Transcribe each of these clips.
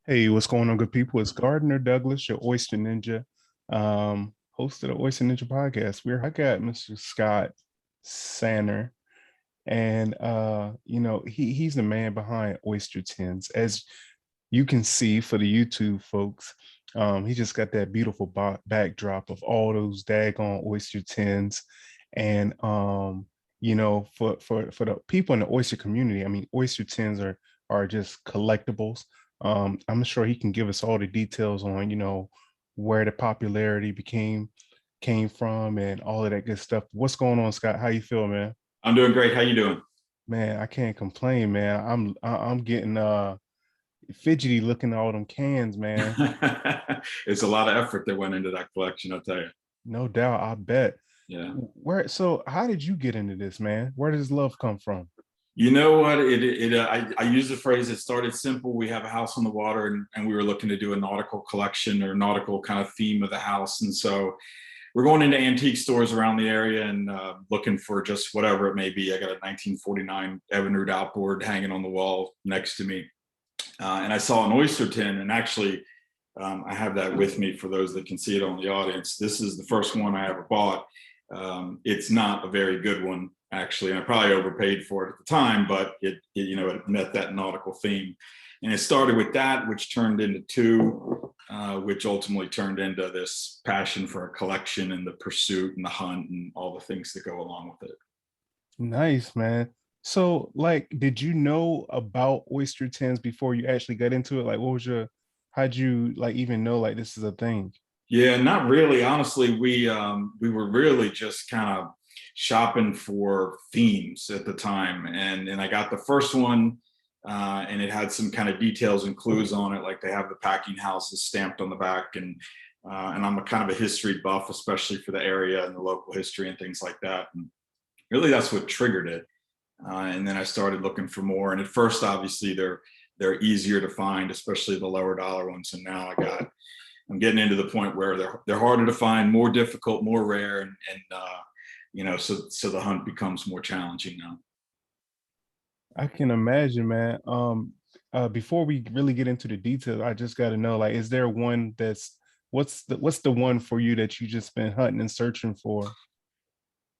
Hey, what's going on, good people? It's Gardner Douglas, your Oyster Ninja, host of the Oyster Ninja podcast. I got Mr. Scott Sanner, and he's the man behind Oyster Tins. As you can see for the YouTube folks, he just got that beautiful backdrop of all those daggone oyster tins, and for the people in the oyster community, I mean, oyster tins are just collectibles. I'm sure he can give us all the details on where the popularity came from and all of that good stuff. What's going on, Scott? How you feel, man? I'm doing great. How you doing? Man, I can't complain, man. I'm getting fidgety looking at all them cans, man. It's a lot of effort that went into that collection, I'll tell you. No doubt, I bet. Yeah. So how did you get into this, man? Where does love come from? You know what? I use the phrase, it started simple. We have a house on the water and we were looking to do a nautical collection or nautical kind of theme of the house. And so we're going into antique stores around the area and looking for just whatever it may be. I got a 1949 Evinrude outboard hanging on the wall next to me. And I saw an oyster tin, and actually I have that with me for those that can see it on the audience. This is the first one I ever bought. It's not a very good one, actually, and I probably overpaid for it at the time, but it met that nautical theme. And it started with that, which turned into two, which ultimately turned into this passion for a collection and the pursuit and the hunt and all the things that go along with it. Nice, man. So, like, did you know about oyster tins before you actually got into it? Like, how'd you like even know like this is a thing? Yeah, not really. Honestly, we were really just kind of shopping for themes at the time, and I got the first one, and it had some kind of details and clues on it, like they have the packing houses stamped on the back, and I'm a kind of a history buff, especially for the area and the local history and things like that. And really, that's what triggered it. And then I started looking for more. And at first, obviously, they're easier to find, especially the lower dollar ones. And now I'm getting into the point where they're harder to find, more difficult, more rare, and so the hunt becomes more challenging now. I can imagine, man. Before we really get into the details, I just got to know, like, is there one that's what's the one for you that you just been hunting and searching for?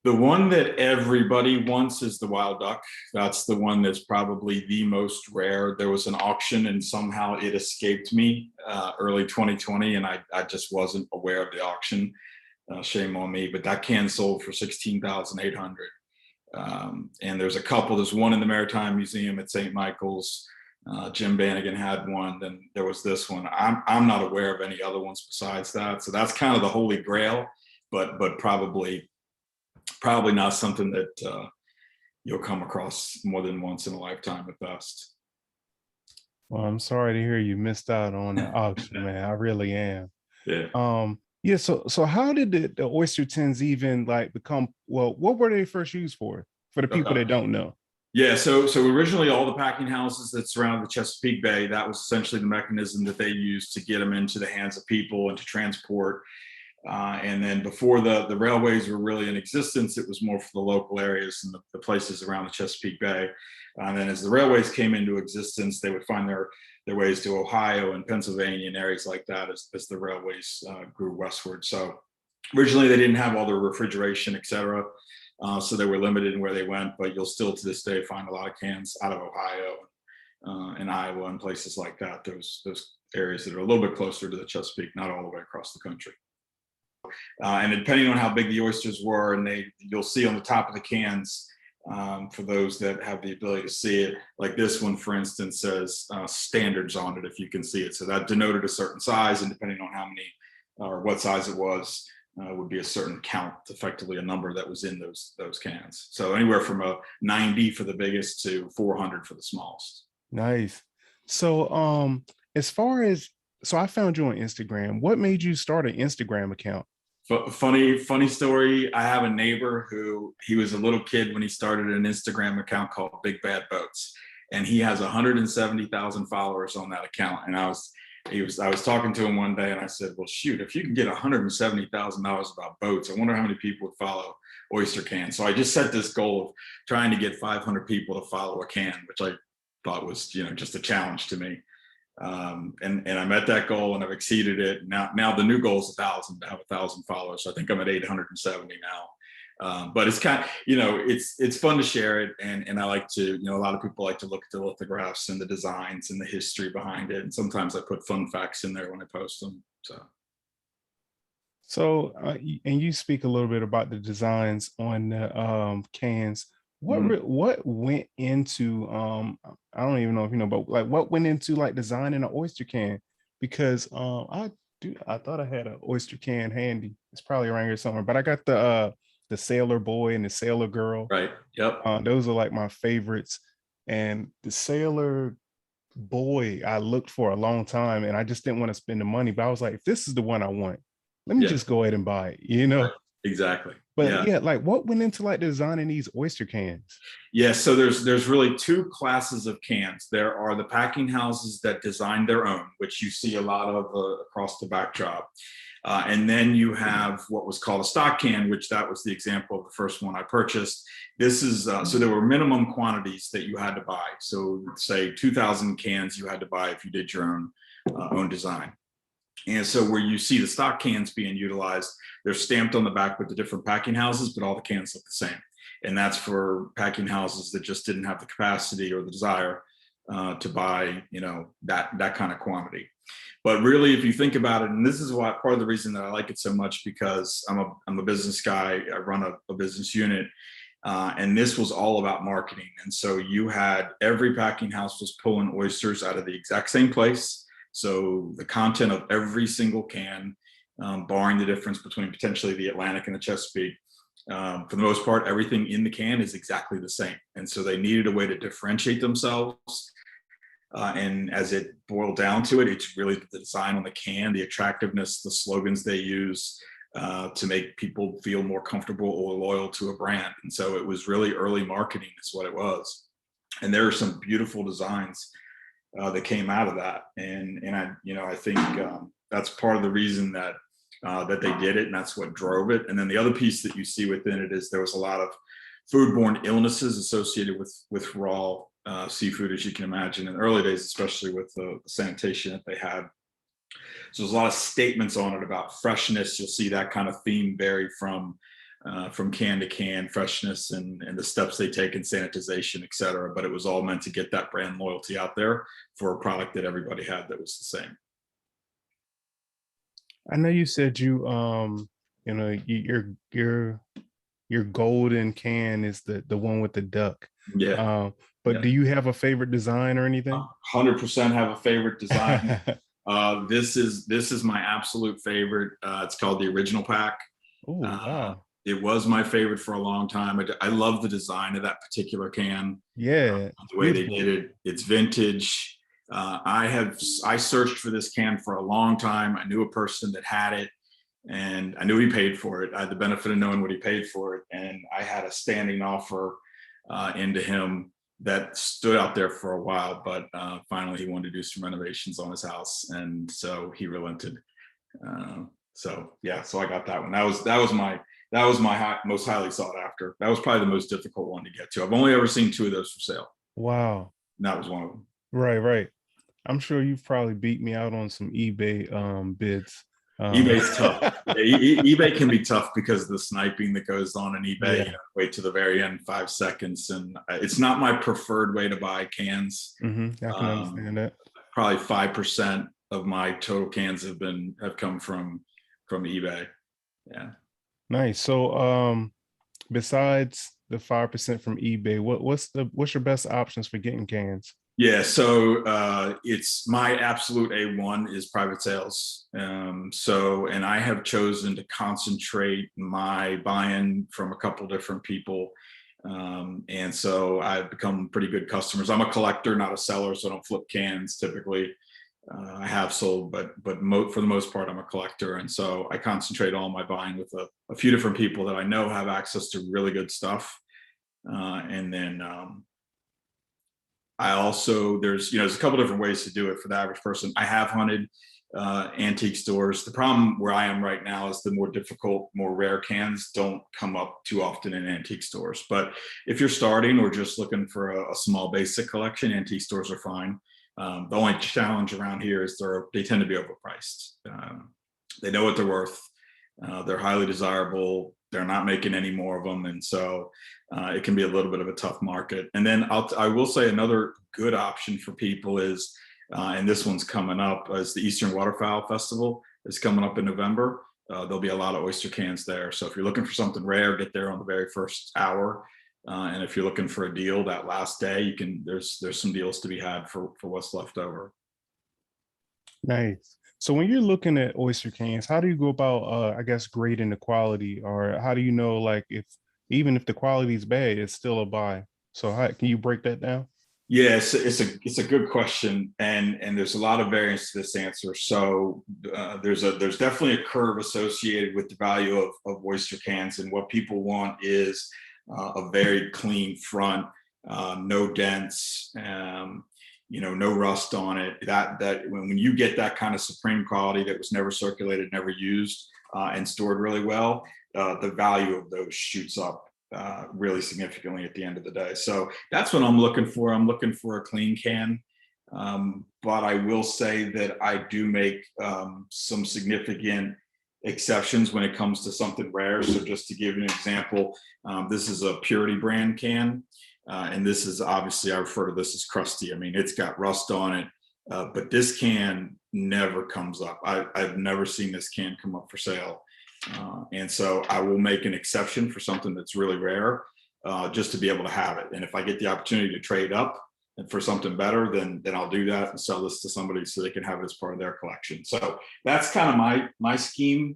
The one that everybody wants is the wild duck. That's the one that's probably the most rare. There was an auction and somehow it escaped me early 2020, and I just wasn't aware of the auction. Shame on me, but that can sold for 16,800. And there's a couple. There's one in the Maritime Museum at St. Michael's. Jim Bannigan had one. Then there was this one. I'm not aware of any other ones besides that. So that's kind of the holy grail, but probably not something that you'll come across more than once in a lifetime at best. Well, I'm sorry to hear you missed out on the auction, man. I really am. Yeah. Yeah, so how did the oyster tins even like become, well, what were they first used for the people Okay. that don't know? Yeah, so originally all the packing houses that surround the Chesapeake Bay, that was essentially the mechanism that they used to get them into the hands of people and to transport. And then before the railways were really in existence, it was more for the local areas and the places around the Chesapeake Bay. And then as the railways came into existence, they would find their ways to Ohio and Pennsylvania and areas like that as the railways grew westward. So originally they didn't have all the refrigeration, et cetera. So they were limited in where they went, but you'll still to this day find a lot of cans out of Ohio and Iowa and places like that, those areas that are a little bit closer to the Chesapeake, not all the way across the country. And depending on how big the oysters were, and you'll see on the top of the cans, for those that have the ability to see it, like this one, for instance, says standards on it, if you can see it. So that denoted a certain size, and depending on how many or what size it was, would be a certain count, effectively a number that was in those cans. So anywhere from a 90 for the biggest to 400 for the smallest. Nice. So as far as, so I found you on Instagram. What made you start an Instagram account? Funny story. I have a neighbor who, he was a little kid when he started an Instagram account called Big Bad Boats, and he has 170,000 followers on that account. And I was talking to him one day, and I said, "Well, shoot, if you can get $170,000 about boats, I wonder how many people would follow Oyster Can." So I just set this goal of trying to get 500 people to follow a can, which I thought was just a challenge to me. And I met that goal and I've exceeded it. Now the new goal is 1,000, to have 1,000 followers. So I think I'm at 870 now. But it's kind of, it's fun to share it. And I like to, a lot of people like to look at the lithographs and the designs and the history behind it. And sometimes I put fun facts in there when I post them. So, and you speak a little bit about the designs on the cans. What went into I don't even know if you know, but like what went into like designing an oyster can? Because I thought I had an oyster can handy. It's probably around here somewhere, but I got the sailor boy and the sailor girl. Right. Yep. Those are like my favorites. And the sailor boy I looked for a long time and I just didn't want to spend the money, but I was like, if this is the one I want, let me just go ahead and buy it, Right. Exactly. But yeah, like what went into like designing these oyster cans? Yeah, so there's really two classes of cans. There are the packing houses that design their own, which you see a lot of across the backdrop. And then you have what was called a stock can, which that was the example of the first one I purchased. This is, so there were minimum quantities that you had to buy. So say 2,000 cans you had to buy if you did your own design. And so where you see the stock cans being utilized, they're stamped on the back with the different packing houses, but all the cans look the same. And that's for packing houses that just didn't have the capacity or the desire to buy, that kind of quantity. But really, if you think about it, and this is why part of the reason that I like it so much, because I'm a business guy, I run a business unit, and this was all about marketing. And so you had every packing house was pulling oysters out of the exact same place. So the content of every single can, barring the difference between potentially the Atlantic and the Chesapeake, for the most part, everything in the can is exactly the same. And so they needed a way to differentiate themselves. And as it boiled down to it, it's really the design on the can, the attractiveness, the slogans they use to make people feel more comfortable or loyal to a brand. And so it was really early marketing is what it was. And there are some beautiful designs that came out of that. And I think that's part of the reason that they did it, and that's what drove it. And then the other piece that you see within it is there was a lot of foodborne illnesses associated with raw seafood, as you can imagine, in the early days, especially with the sanitation that they had. So there's a lot of statements on it about freshness. You'll see that kind of theme vary from can to can, freshness and the steps they take in sanitization, et cetera. But it was all meant to get that brand loyalty out there for a product that everybody had that was the same. I know you said your golden can is the one with the duck. Yeah. But do you have a favorite design or anything? 100% have a favorite design. This is my absolute favorite. It's called the original pack. Oh, wow. It was my favorite for a long time. I love the design of that particular can. Yeah, the way they did it. It's vintage. I searched for this can for a long time. I knew a person that had it, and I knew he paid for it. I had the benefit of knowing what he paid for it, and I had a standing offer into him that stood out there for a while. But finally, he wanted to do some renovations on his house, and so he relented. So I got that one. That was my most highly sought after. That was probably the most difficult one to get to. I've only ever seen 2 of those for sale. Wow. And that was one of them. Right. I'm sure you've probably beat me out on some eBay bids. eBay's tough. eBay can be tough because of the sniping that goes on in eBay. Yeah. Wait to the very end, 5 seconds, and it's not my preferred way to buy cans. I can understand that. Probably 5% of my total cans have come from eBay. Yeah. Nice. So besides the 5% from eBay, what's your best options for getting cans? Yeah, so it's my absolute A1 is private sales. And I have chosen to concentrate my buy-in from a couple different people. And so I've become pretty good customers. I'm a collector, not a seller, so I don't flip cans typically. I have sold, but for the most part, I'm a collector. And so I concentrate all my buying with a few different people that I know have access to really good stuff. And then I also, there's a couple different ways to do it for the average person. I have hunted antique stores. The problem where I am right now is the more difficult, more rare cans don't come up too often in antique stores. But if you're starting or just looking for a small basic collection, antique stores are fine. The only challenge around here is they tend to be overpriced. They know what they're worth. They're highly desirable. They're not making any more of them, and so it can be a little bit of a tough market. And then I will say another good option for people is, and this one's coming up, is the Eastern Waterfowl Festival. It's coming up in November. There'll be a lot of oyster cans there. So if you're looking for something rare, get there on the very first hour. And if you're looking for a deal that last day, there's some deals to be had for what's left over. Nice. So when you're looking at oyster cans, how do you go about, I guess, grading the quality, or how do you know, like, if even if the quality is bad, it's still a buy? So how can you break that down? Yeah, it's a good question, and there's a lot of variance to this answer. So there's definitely a curve associated with the value of oyster cans, and what people want is a very clean front, no dents, no rust on it. That when you get that kind of supreme quality that was never circulated, never used, and stored really well, the value of those shoots up really significantly at the end of the day. So that's what I'm looking for. I'm looking for a clean can. But I will say that I do make some significant exceptions when it comes to something rare. So just to give you an example, this is a Purity brand can. And this is obviously, I refer to this as crusty. I mean, it's got rust on it, but this can never comes up. I've never seen this can come up for sale. And so I will make an exception for something that's really rare, just to be able to have it. And if I get the opportunity to trade up and for something better, then I'll do that and sell this to somebody so they can have it as part of their collection. So that's kind of my scheme.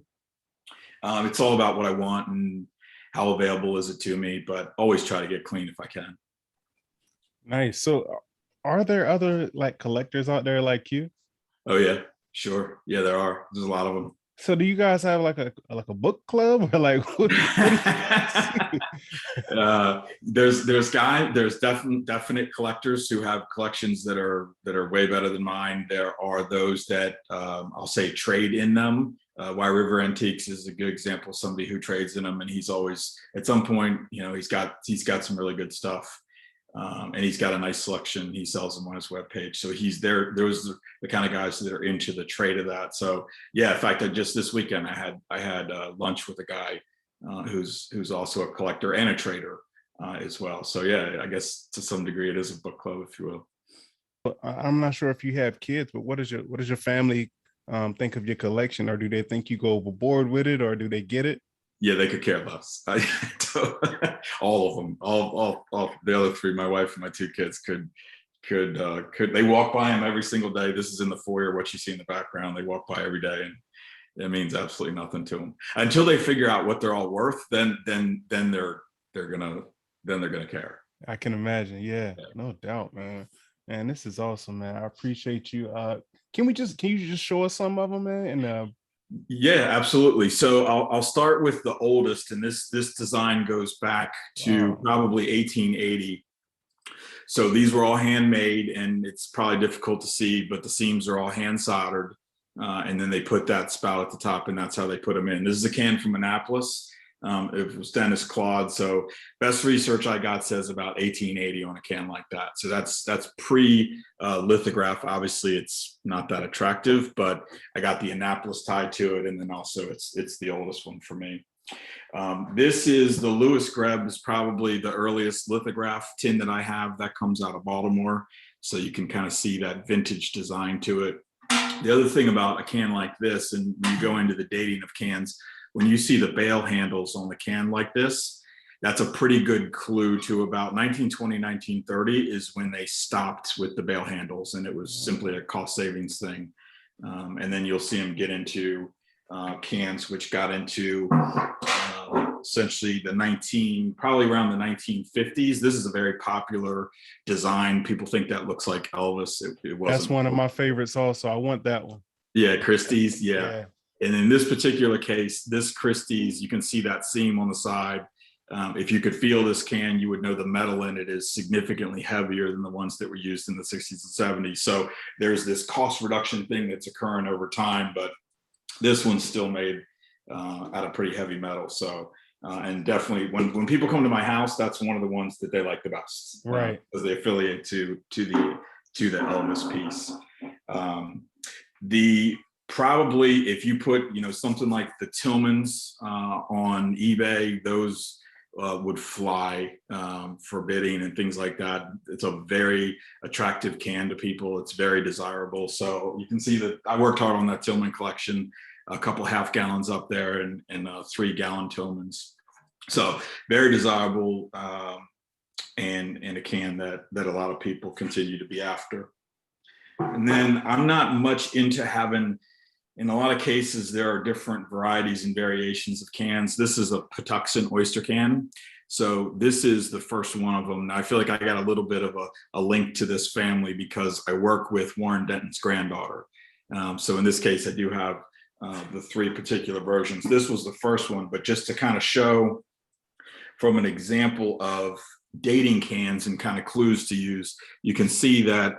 It's all about what I want and how available is it to me, but always try to get clean if I can. Nice. So are there other like collectors out there like you? Oh yeah, sure. Yeah, there are. There's a lot of them. So do you guys have like a book club, or like what do you guys There's definite collectors who have collections that are way better than mine. There are those that I'll say trade in them. Why River Antiques is a good example of somebody who trades in them, and he's always at some point, he's got some really good stuff. And he's got a nice selection. He sells them on his webpage. So he's there. Those are the kind of guys that are into the trade of that. So yeah, in fact, just this weekend I had lunch with a guy who's also a collector and a trader as well. So yeah, I guess to some degree it is a book club, if you will. I'm not sure if you have kids, but what does your family think of your collection, or do they think you go overboard with it, or do they get it? Yeah, they could care less. All of them, all the other three, my wife and my two kids could they walk by them every single day. This is in the foyer, what you see in the background. They walk by every day, and it means absolutely nothing to them until they figure out what they're all worth. Then they're gonna care. I can imagine. Yeah, no doubt, man. Man, this is awesome, man. I appreciate you. Can you just show us some of them, man? And yeah, absolutely. So I'll start with the oldest, and this design goes back to probably 1880. So these were all handmade, and it's probably difficult to see, but the seams are all hand soldered, and then they put that spout at the top, and that's how they put them in. This is a can from Annapolis. It was Dennis Claude. So best research I got says about 1880 on a can like that. So that's pre lithograph. Obviously, it's not that attractive, but I got the Annapolis tied to it, and then also it's the oldest one for me. This is the Lewis Greb, is probably the earliest lithograph tin that I have. That comes out of Baltimore, so you can kind of see that vintage design to it. The other thing about a can like this, and when you go into the dating of cans, when you see the bail handles on the can like this, that's a pretty good clue to about 1920, 1930 is when they stopped with the bail handles, and it was simply a cost savings thing. And then you'll see them get into cans, which got into essentially probably around the 1950s. This is a very popular design. People think that looks like Elvis. It wasn't. That's one of my favorites also. I want that one. Yeah, Christie's, yeah. And in this particular case, this Christie's, you can see that seam on the side. If you could feel this can, you would know the metal in it is significantly heavier than the ones that were used in the 60s and 70s. So there's this cost reduction thing that's occurring over time, but this one's still made out of pretty heavy metal. So, and definitely when people come to my house, that's one of the ones that they like the best. Right. Because they affiliate to to the Elvis piece. The probably if you put something like the Tillmans on eBay, those would fly for bidding and things like that. It's a very attractive can to people. It's very desirable. So you can see that I worked hard on that Tillman collection, a couple half gallons up there and 3 gallon Tillmans. So very desirable and a can that a lot of people continue to be after. And then I'm not much into having, in a lot of cases, there are different varieties and variations of cans. This is a Patuxent oyster can. So this is the first one of them. I feel like I got a little bit of a link to this family because I work with Warren Denton's granddaughter. So in this case, I do have the 3 particular versions. This was the first one, but just to kind of show from an example of dating cans and kind of clues to use, you can see that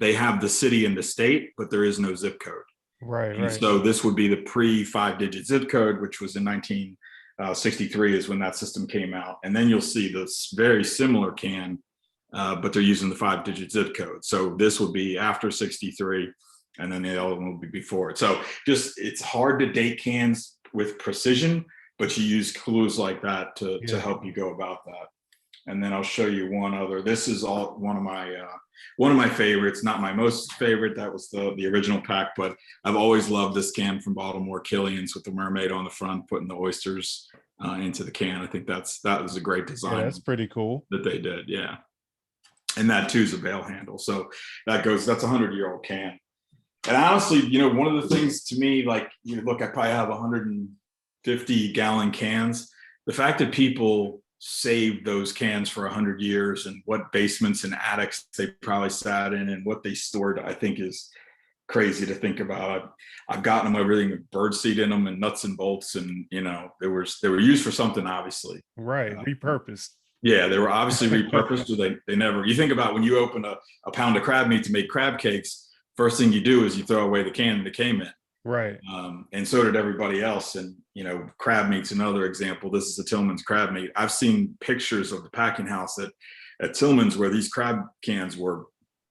they have the city and the state, but there is no zip code. Right, and right. So this would be the pre-5-digit zip code, which was in 1963 is when that system came out. And then you'll see this very similar can, but they're using the 5-digit zip code. So this would be after 63, and then the other one will be before it. So just, it's hard to date cans with precision, but you use clues like that to help you go about that. And then I'll show you one other. This is all one of my favorites, not my most favorite. That was the original pack, but I've always loved this can from Baltimore, Killian's, with the mermaid on the front, putting the oysters into the can. I think that was a great design. Yeah, that's pretty cool that they did. Yeah. And that too is a bail handle. So that's a 100-year-old can. And honestly, one of the things to me, like, look, I probably have 150 gallon cans. The fact that people saved those cans for 100 years and what basements and attics they probably sat in and what they stored, I think is crazy to think about. I've gotten them everything with birdseed in them and nuts and bolts, and they were used for something, obviously. Right, repurposed. Yeah, they were obviously repurposed. So they never, you think about when you open a pound of crab meat to make crab cakes, first thing you do is you throw away the can that came in. Right. And so did everybody else. And, crab meat's another example. This is a Tillman's crab meat. I've seen pictures of the packing house at Tillman's where these crab cans were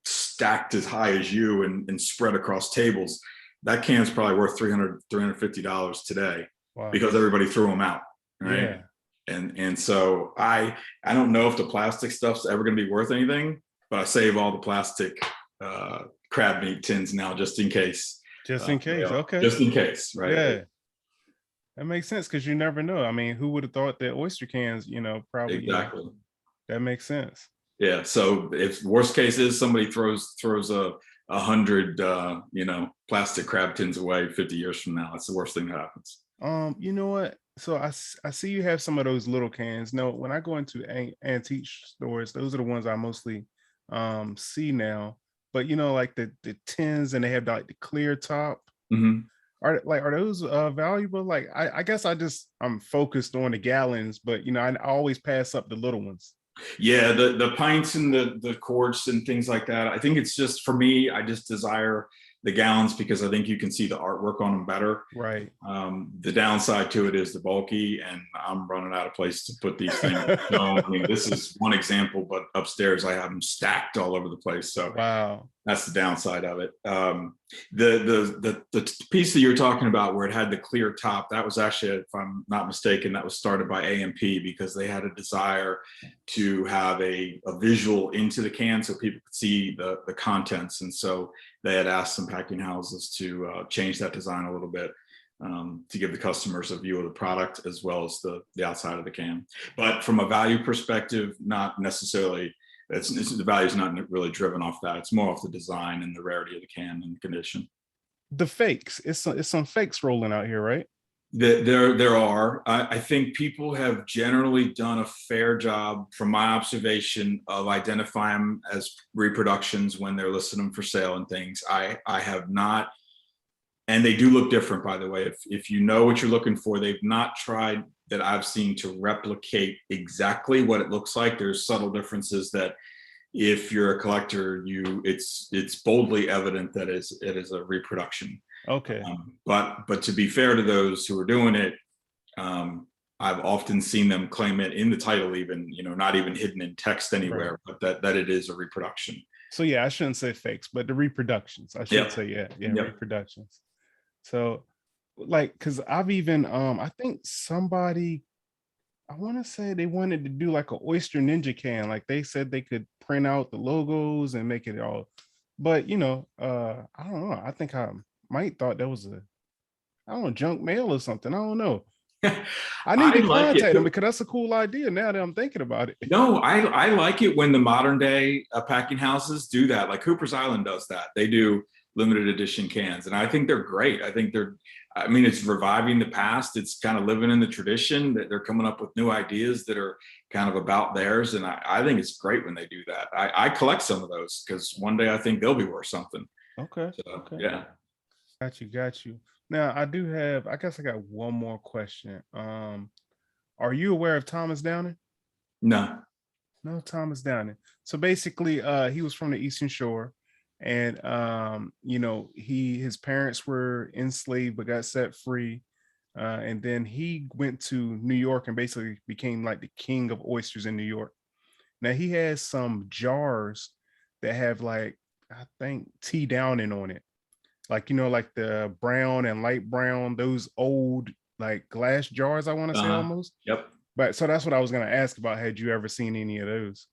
stacked as high as you and spread across tables. That can's probably worth $350 today. Wow. Because everybody threw them out. Right. Yeah. And so I don't know if the plastic stuff's ever going to be worth anything, but I save all the plastic crab meat tins now just in case. Just in case. Okay. Just in case. Right. Yeah. That makes sense because you never know. I mean, who would have thought that oyster cans, probably. Exactly. That makes sense. Yeah. So if worst case is somebody throws 100, plastic crab tins away 50 years from now, that's the worst thing that happens. You know what? So I see you have some of those little cans. No, when I go into antique stores, those are the ones I mostly see now. But like the tins, and they have like the clear top. Mm-hmm. Are those valuable? Like I guess I'm focused on the gallons, but I always pass up the little ones. Yeah, the pints and the quarts and things like that. I think it's just, for me, I just desire the gallons because I think you can see the artwork on them better. Right. The downside to it is the bulky, and I'm running out of place to put these things. So, I mean, this is one example, but upstairs I have them stacked all over the place. So wow, that's the downside of it. The piece that you're talking about where it had the clear top, that was actually, if I'm not mistaken, that was started by A&P because they had a desire to have a visual into the can so people could see the contents. And so they had asked some packing houses to change that design a little bit to give the customers a view of the product as well as the outside of the can. But from a value perspective, not necessarily. The value is not really driven off that. It's more off the design and the rarity of the can and the condition. The fakes, it's some fakes rolling out here, right? There are. I think people have generally done a fair job, from my observation, of identifying them as reproductions when they're listing them for sale and things. I have not, and they do look different, by the way. If you know what you're looking for, they've not tried that I've seen to replicate exactly what it looks like. There's subtle differences that, if you're a collector, it's boldly evident that it is a reproduction. Okay. But to be fair to those who are doing it, I've often seen them claim it in the title, even, not even hidden in text anywhere, right, but that it is a reproduction. So yeah, I shouldn't say fakes, but the reproductions. I should Yep. say, yeah, Yep. reproductions. So like, cause I've even I think somebody, I want to say they wanted to do like a Oyster Ninja can. Like they said they could print out the logos and make it all, but I don't know. I think I might thought that was a, I don't know, junk mail or something. I don't know. I need I to like it. contact them because that's a cool idea now that I'm thinking about it. No, I like it when the modern day packing houses do that. Like Cooper's Island does that. They do limited edition cans, and I think they're great. I think they're, I mean, it's reviving the past. It's kind of living in the tradition that they're coming up with new ideas that are kind of about theirs. And I think it's great when they do that. I collect some of those because one day I think they'll be worth something. Okay. So, Okay. yeah. Got you. Now I do have, I guess I got one more question. Are you aware of Thomas Downing? No. No, Thomas Downing. So basically, he was from the Eastern Shore, and his parents were enslaved but got set free. And then he went to New York and basically became like the king of oysters in New York. Now he has some jars that have like, I think, T Downing on it. Like, like the brown and light brown, those old like glass jars, I want to say almost. Yep. But so that's what I was going to ask about. Had you ever seen any of those?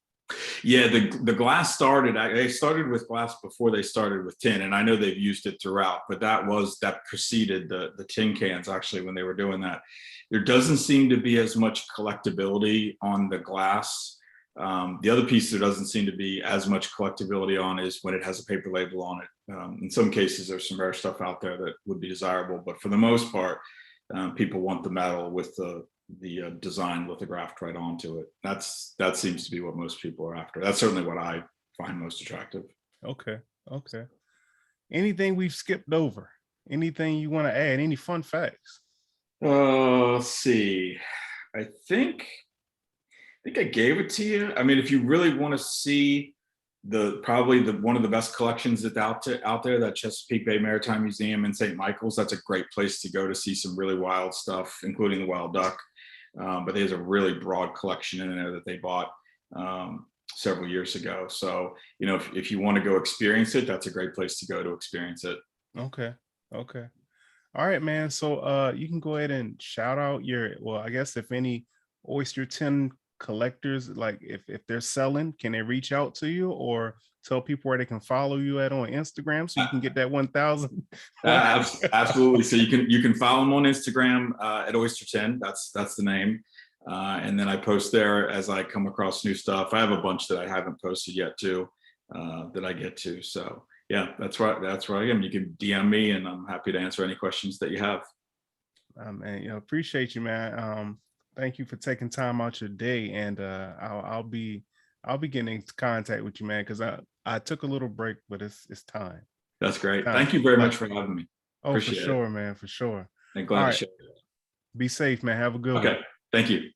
Yeah, the glass started. They started with glass before they started with tin, and I know they've used it throughout. But that preceded the tin cans actually when they were doing that. There doesn't seem to be as much collectability on the glass. The other piece there doesn't seem to be as much collectability on is when it has a paper label on it. In some cases, there's some rare stuff out there that would be desirable, but for the most part, people want the metal with the design lithographed right onto it. That seems to be what most people are after. That's certainly what I find most attractive. Okay. Anything we've skipped over? Anything you want to add? Any fun facts? Let's see. I think I gave it to you. I mean, if you really want to see probably one of the best collections that's out there, that Chesapeake Bay Maritime Museum in St. Michael's, that's a great place to go to see some really wild stuff, including the wild duck. But there's a really broad collection in there that they bought several years ago. So, if you want to go experience it, that's a great place to go to experience it. Okay. All right, man. So you can go ahead and shout out I guess if any Oyster tin collectors, like if they're selling, can they reach out to you or tell people where they can follow you at on Instagram so you can get that 1,000? Absolutely. So you can follow them on Instagram at Oyster 10. That's the name. And then I post there as I come across new stuff. I have a bunch that I haven't posted yet too, that I get to. So yeah, that's where I am. You can DM me and I'm happy to answer any questions that you have. Man, appreciate you, man. Thank you for taking time out your day, and I'll be getting in contact with you, man, because I took a little break, but it's time. That's great. Thank you very much for having me. Oh, appreciate for sure, man, for sure. And glad to share. Be safe, man. Have a good one. Okay. Thank you.